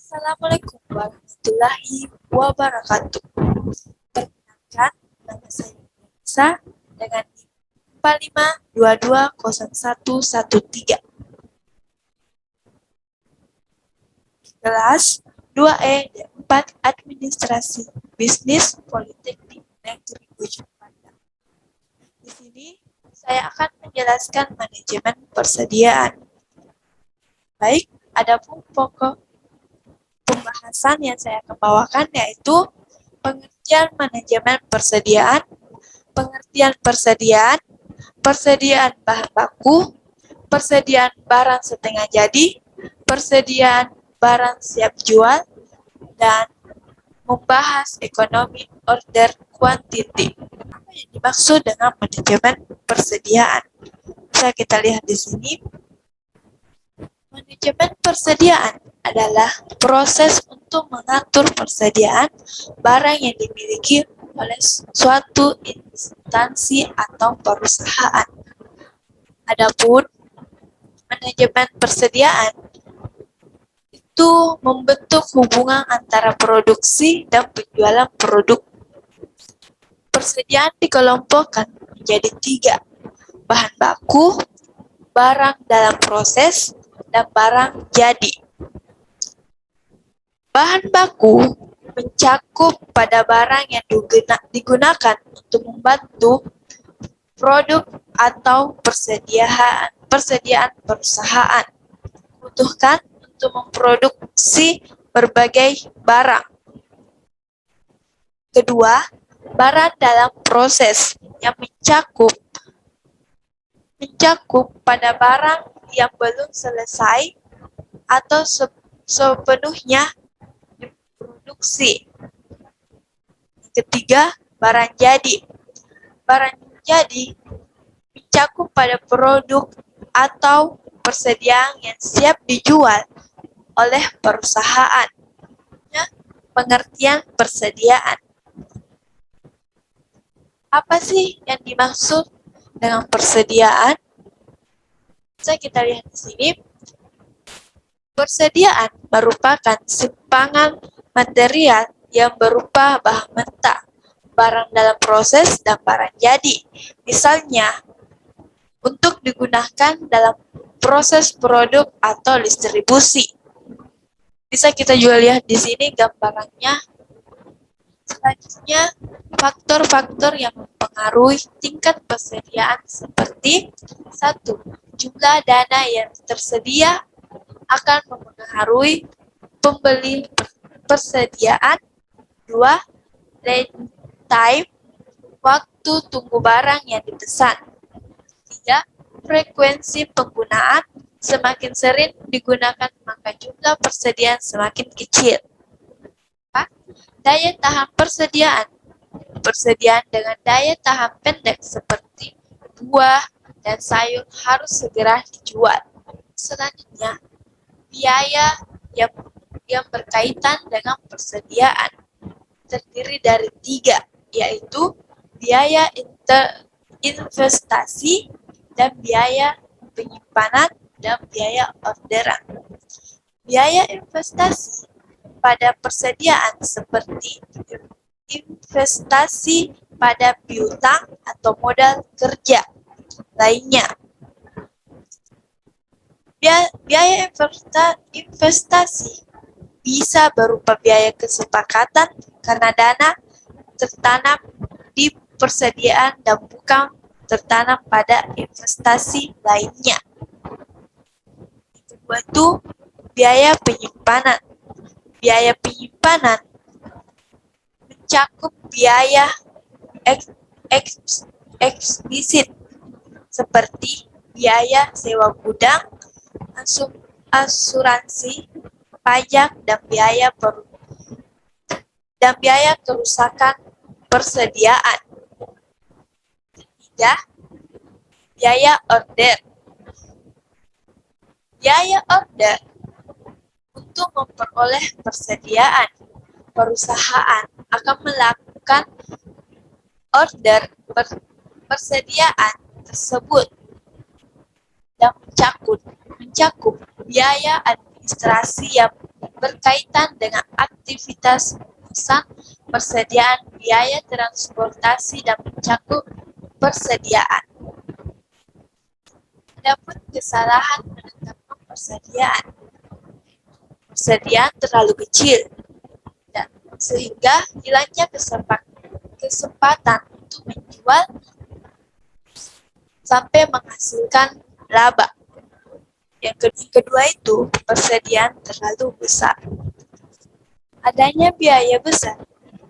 Assalamualaikum warahmatullahi wabarakatuh. Perkenalkan, nama saya Nisa dengan NIM 45220113. Kelas 2E dan 4 Administrasi Bisnis Politeknik Negeri Ujung Pandang. Di sini saya akan menjelaskan manajemen persediaan. Baik, adapun pokok pembahasan yang saya akan bawakan yaitu pengertian manajemen persediaan, pengertian persediaan, persediaan bahan baku, persediaan barang setengah jadi, persediaan barang siap jual, dan membahas ekonomi order quantity. Apa yang dimaksud dengan manajemen persediaan? Bisa kita lihat di sini. Manajemen persediaan adalah proses untuk mengatur persediaan barang yang dimiliki oleh suatu instansi atau perusahaan. Adapun manajemen persediaan itu membentuk hubungan antara produksi dan penjualan produk. Persediaan dikelompokkan menjadi 3, bahan baku, barang dalam proses, dan barang jadi. Bahan baku mencakup pada barang yang digunakan untuk membantu produk atau persediaan perusahaan dibutuhkan untuk memproduksi berbagai barang. Kedua, barang dalam proses yang mencakup pada barang yang belum selesai atau sepenuhnya diproduksi. Ketiga, barang jadi. Barang jadi mencakup pada produk atau persediaan yang siap dijual oleh perusahaan. Pengertian persediaan. Apa sih yang dimaksud dengan persediaan? Bisa kita lihat di sini. Persediaan merupakan simpangan material yang berupa bahan mentah, barang dalam proses, dan barang jadi. Misalnya, untuk digunakan dalam proses produk atau distribusi. Bisa kita juga lihat di sini gambarannya. Selanjutnya, faktor-faktor yang mempengaruhi tingkat persediaan seperti 1. Jumlah dana yang tersedia akan mempengaruhi pembeli persediaan. 2. Lead time, waktu tunggu barang yang dipesan. 3. Frekuensi penggunaan, semakin sering digunakan maka jumlah persediaan semakin kecil. 4. Daya tahan persediaan. Persediaan dengan daya tahan pendek seperti buah dan sayur harus segera dijual. Selanjutnya, biaya yang berkaitan dengan persediaan terdiri dari 3, yaitu biaya investasi dan biaya penyimpanan dan biaya orderan. Biaya investasi pada persediaan seperti investasi pada piutang atau modal kerja lainnya. Biaya investasi bisa berupa biaya kesepakatan karena dana tertanam di persediaan dan bukan tertanam pada investasi lainnya. Yang kedua itu biaya penyimpanan. Biaya penyimpanan mencakup biaya eksplisit seperti biaya sewa gudang, asuransi, pajak, dan biaya kerusakan persediaan. Ketiga, biaya order. Biaya order untuk memperoleh persediaan. Perusahaan akan melakukan order persediaan tersebut dan mencakup biaya administrasi yang berkaitan dengan aktivitas pemesan, persediaan biaya transportasi dan mencakup persediaan. Adapun kesalahan menetapkan persediaan. Persediaan terlalu kecil dan sehingga hilangnya kesempatan untuk menjual sampai menghasilkan laba. Yang kedua itu persediaan terlalu besar. Adanya biaya besar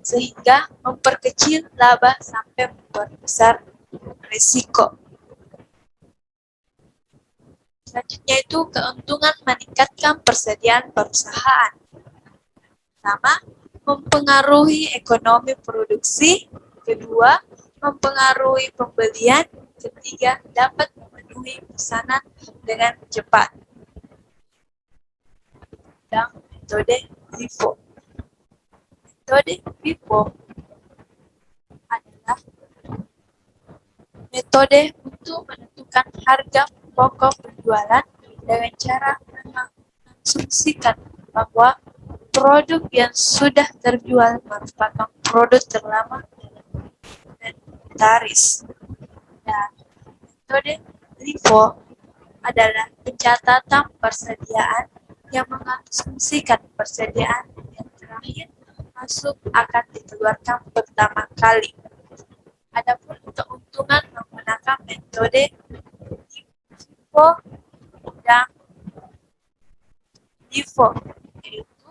sehingga memperkecil laba sampai memperbesar risiko. Selanjutnya itu keuntungan meningkatkan persediaan perusahaan. Pertama, mempengaruhi ekonomi produksi. Kedua, mempengaruhi pembelian. Ketiga, dapat memenuhi pesanan dengan cepat. Dan metode FIFO. Metode FIFO adalah metode untuk menentukan harga pokok penjualan dengan cara mengasumsikan bahwa produk yang sudah terjual merupakan produk terlama dan inventaris. Dan metode LIFO adalah pencatatan persediaan yang mengasumsikan persediaan yang terakhir masuk akan dikeluarkan pertama kali. Adapun keuntungan menggunakan metode FIFO dan LIFO yaitu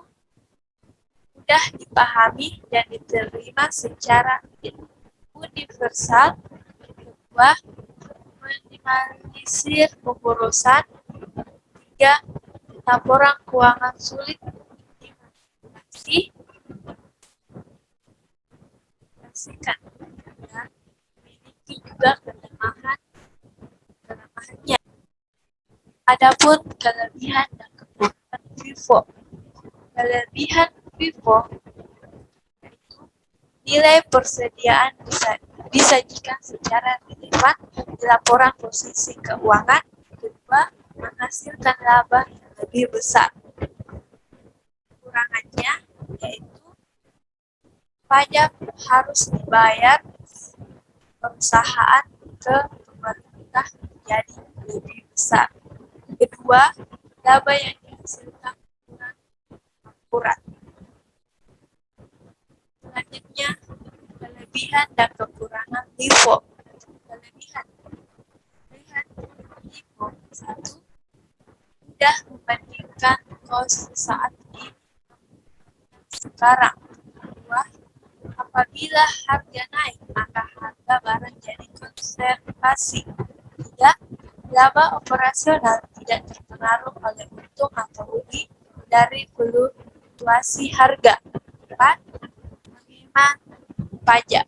mudah dipahami dan diterima secara universal. Kedua, minimalisir pemborosan. Tiga, laporan keuangan sulit dimanipulasikan dan memiliki juga kelemahannya. Adapun kelebihan dan kekurangan FIFO. Kelebihan FIFO yaitu nilai persediaan bisa disajikan secara relevan di laporan posisi keuangan. Kedua, menghasilkan laba yang lebih besar. Kekurangannya yaitu pajak harus dibayar perusahaan ke pemerintah menjadi lebih besar. Kedua, laba yang dihasilkan kurang akurat. Selanjutnya, kelebihan dan kekurangan LIFO. Kelebihan LIFO. Satu, mudah membandingkan kos saat ini sekarang. Dua, apabila harga naik, maka harga barang jadi konservasi. Tiga, laba operasional tidak terpengaruh oleh untung atau rugi dari fluktuasi harga. Empat, menghemat pajak.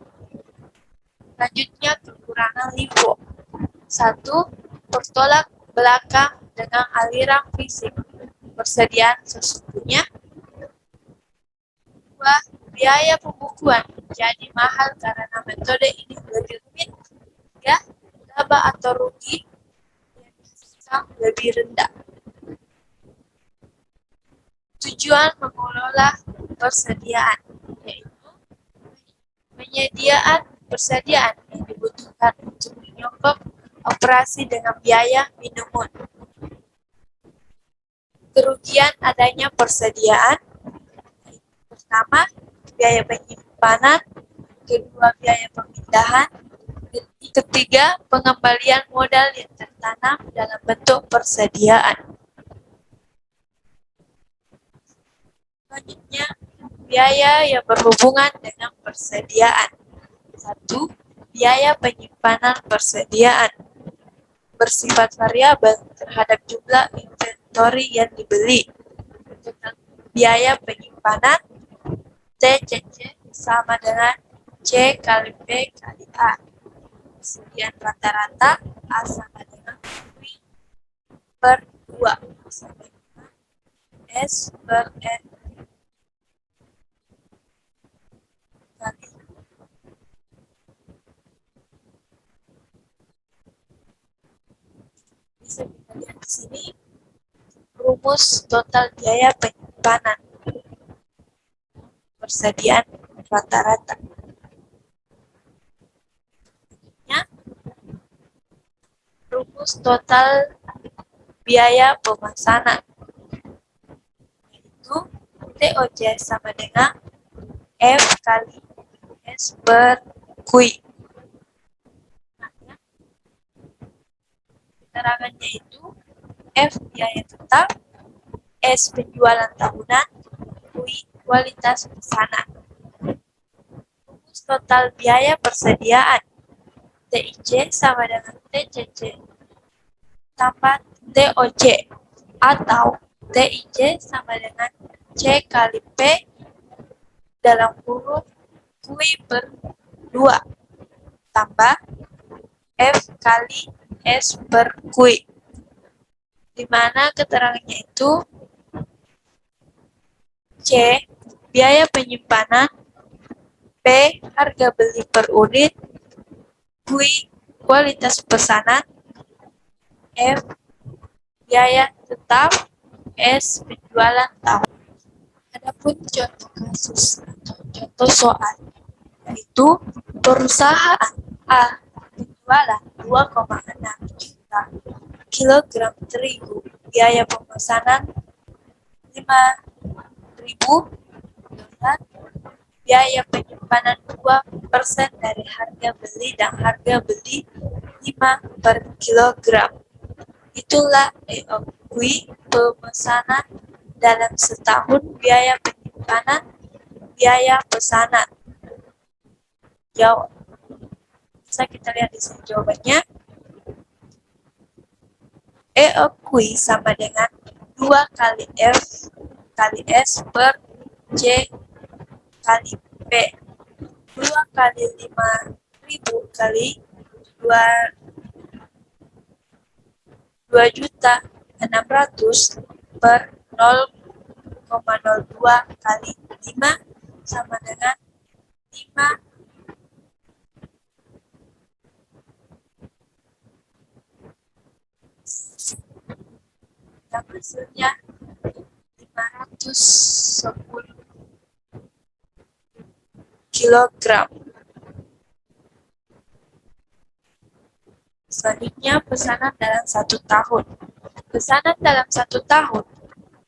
Selanjutnya, kekurangan LIFO. Satu, bertolak belakang dengan aliran fisik persediaan sesungguhnya. Dua, biaya pembukuan menjadi mahal karena metode ini lebih rumit. Tiga, laba atau rugi yang lebih rendah. Tujuan mengelola persediaan yaitu penyediaan persediaan yang dibutuhkan untuk menyokong operasi dengan biaya minimum. Kerugian adanya persediaan. Pertama, biaya penyimpanan. Kedua, biaya pemindahan. Ketiga, pengembalian modal yang tertanam dalam bentuk persediaan. Selanjutnya, biaya yang berhubungan dengan persediaan. Satu, biaya penyimpanan persediaan bersifat variabel terhadap jumlah inventory yang dibeli. Biaya penyimpanan TCC sama dengan C kali B kali A. Persediaan rata-rata A sama dengan V per 2 sama dengan S per N kali. Bisa kita lihat di sini rumus total biaya penyimpanan penyimpanan. Persediaan rata-rata. Rumus total biaya pemesanan, yaitu TOC sama dengan F kali S per Q. Keterangannya itu F biaya tetap, S penjualan tahunan, Q kualitas pesanan. Rumus total biaya persediaan, TIC sama dengan TCC tambah TOC, atau TIC sama dengan C kali P dalam kurung Q per 2 tambah F kali S per Q, di mana keterangannya itu C biaya penyimpanan, P harga beli per unit, Q kualitas pesanan, F biaya tetap, S penjualan tahun. Adapun contoh kasus atau contoh soal, yaitu perusahaan A penjualan 2,6 juta kilogram terigu, biaya pemesanan 5.000 dolar, biaya penyimpanan 2% dari harga beli dan harga beli 5 per kilogram. Itulah EOQ pemesanan dalam setahun, biaya penyimpanan, biaya pesanan. Jawab. Bisa kita lihat di sini jawabannya. EOQ sama dengan 2 kali F kali S per C kali P. 2 kali 5.000 kali 2.600.000 per 0,02 kali 5 sama dengan 5 dan hasilnya 510 kilogram. Selanjutnya pesanan dalam 1 tahun. Pesanan dalam 1 tahun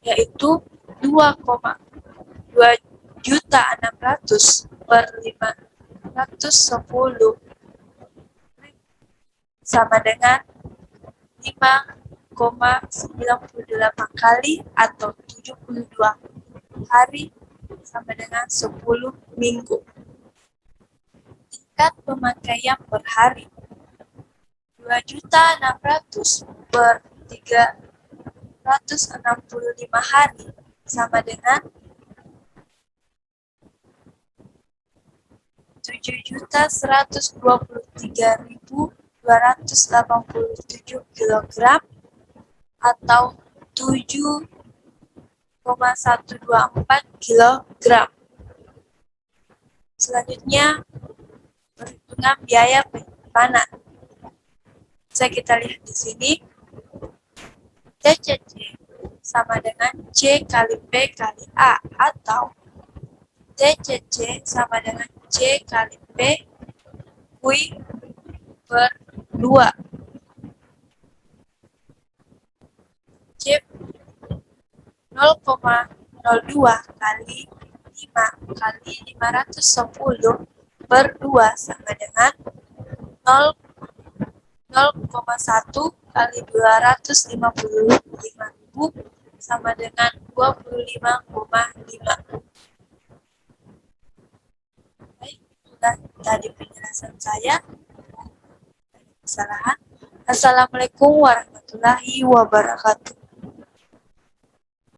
yaitu 2,2.600.000 per 510 sama dengan 5,98 kali atau 72 hari sama dengan 10 minggu. Tingkat pemakaian per hari 2.600.000 per 365 hari sama dengan 7.123.287 kilogram atau 7,124 kilogram. Selanjutnya, perhitungan biaya penyimpanan. Bisa kita lihat di sini, TCC sama dengan C kali P kali A, atau TCC sama dengan C kali P Q per 2. C 0,02 kali 5 kali 510 per 2 sama dengan 0,1 kali 255.000 sama dengan 25,5. Baik, itulah tadi penjelasan saya. Kesalahan. Assalamualaikum warahmatullahi wabarakatuh.